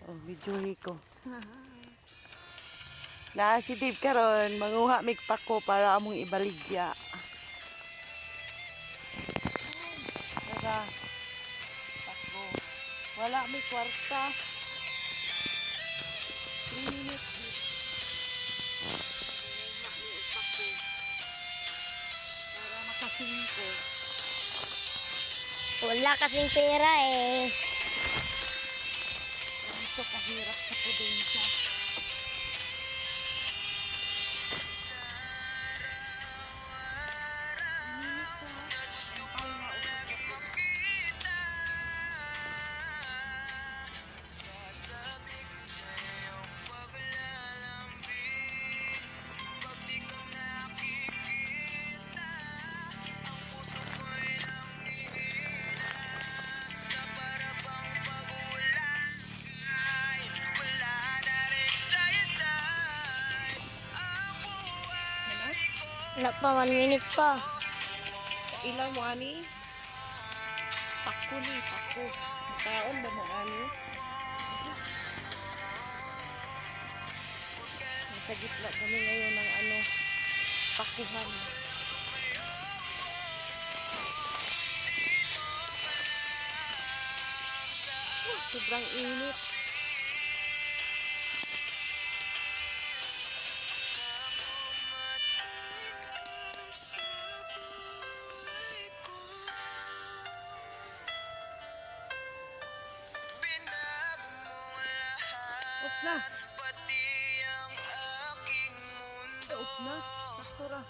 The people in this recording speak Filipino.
Oh, videohi ko. Na si Dave karon manguha mig pako para among ibaligya. Tara. Pako. Wala may kwarta. 3 minutes. Para makasingko. Wala kasing pera eh. Ganito kahirap sa probinsya. Wala pa, 1 minutes pa. Ilang mo ani? Pako ni, pako. Taon ba mo ani? Nasa gitna kami ngayon ng pakuhan. Sobrang init. Off na. Off na. Sakto ra.